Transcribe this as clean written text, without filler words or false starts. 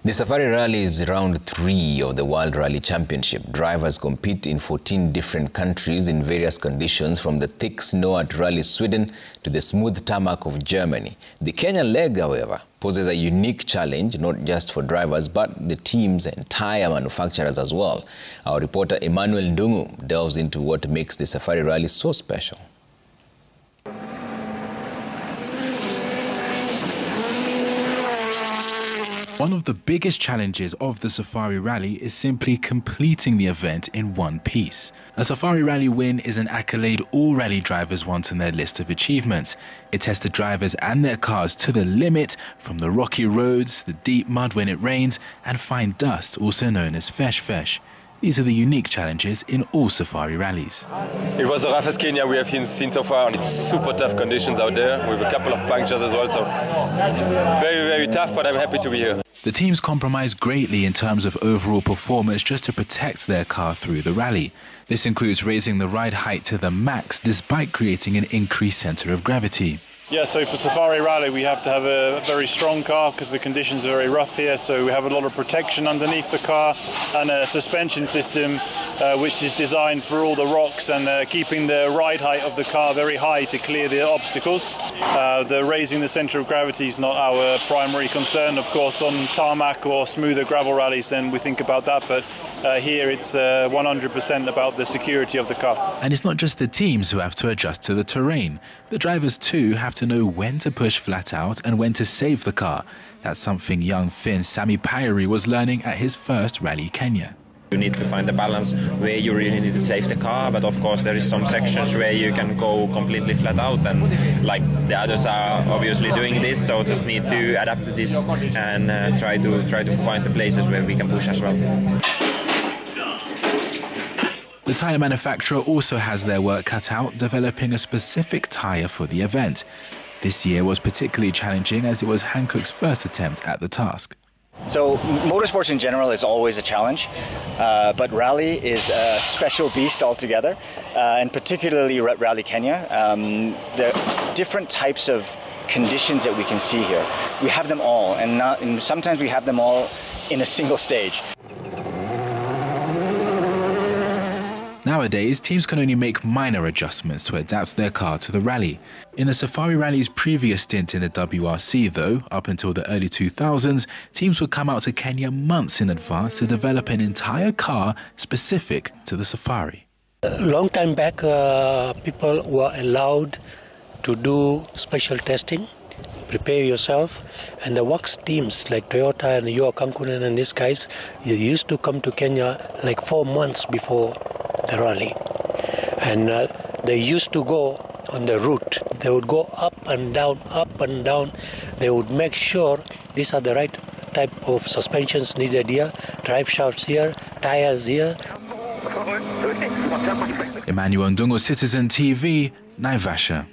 The Safari Rally is round 3 of the World Rally Championship. Drivers compete in 14 different countries in various conditions, from the thick snow at Rally Sweden to the smooth tarmac of Germany. The Kenya leg, however, poses a unique challenge, not just for drivers, but the teams and tyre manufacturers as well. Our reporter Emmanuel Ndungu delves into what makes the Safari Rally so special. One of the biggest challenges of the Safari Rally is simply completing the event in one piece. A Safari Rally win is an accolade all rally drivers want on their list of achievements. It tests the drivers and their cars to the limit, from the rocky roads, the deep mud when it rains, and fine dust, also known as fesh. These are the unique challenges in all Safari rallies. It was the roughest Kenya we have seen so far, and it's super tough conditions out there with a couple of punctures as well, so very tough, but I'm happy to be here. The teams compromise greatly in terms of overall performance just to protect their car through the rally. This includes raising the ride height to the max despite creating an increased centre of gravity. Yeah, so for Safari Rally we have to have a very strong car because the conditions are very rough here, so we have a lot of protection underneath the car and a suspension system which is designed for all the rocks and keeping the ride height of the car very high to clear the obstacles. The raising the centre of gravity is not our primary concern. Of course, on tarmac or smoother gravel rallies then we think about that, but here it's 100% about the security of the car. And it's not just the teams who have to adjust to the terrain. The drivers too have to know when to push flat out and when to save the car. That's something young Finn Sami Pyri was learning at his first Rally Kenya. You need to find the balance where you really need to save the car, but of course there is some sections where you can go completely flat out, and like the others are obviously doing this, so just need to adapt to this and try to find the places where we can push as well. The tyre manufacturer also has their work cut out, developing a specific tyre for the event. This year was particularly challenging as it was Hankook's first attempt at the task. So motorsports in general is always a challenge, but rally is a special beast altogether, and particularly Rally Kenya. There are different types of conditions that we can see here. We have them all, and sometimes we have them all in a single stage. Nowadays, teams can only make minor adjustments to adapt their car to the rally. In the Safari Rally's previous stint in the WRC, though, up until the early 2000s, teams would come out to Kenya months in advance to develop an entire car specific to the Safari. A long time back, people were allowed to do special testing, prepare yourself, and the works teams like Toyota and Yoa Kankunen and these guys, you used to come to Kenya like 4 months before the rally, and they used to go on the route. They would go up and down. They would make sure these are the right type of suspensions needed here, drive shafts here, tires here. Emmanuel Ndungu, Citizen TV, Naivasha.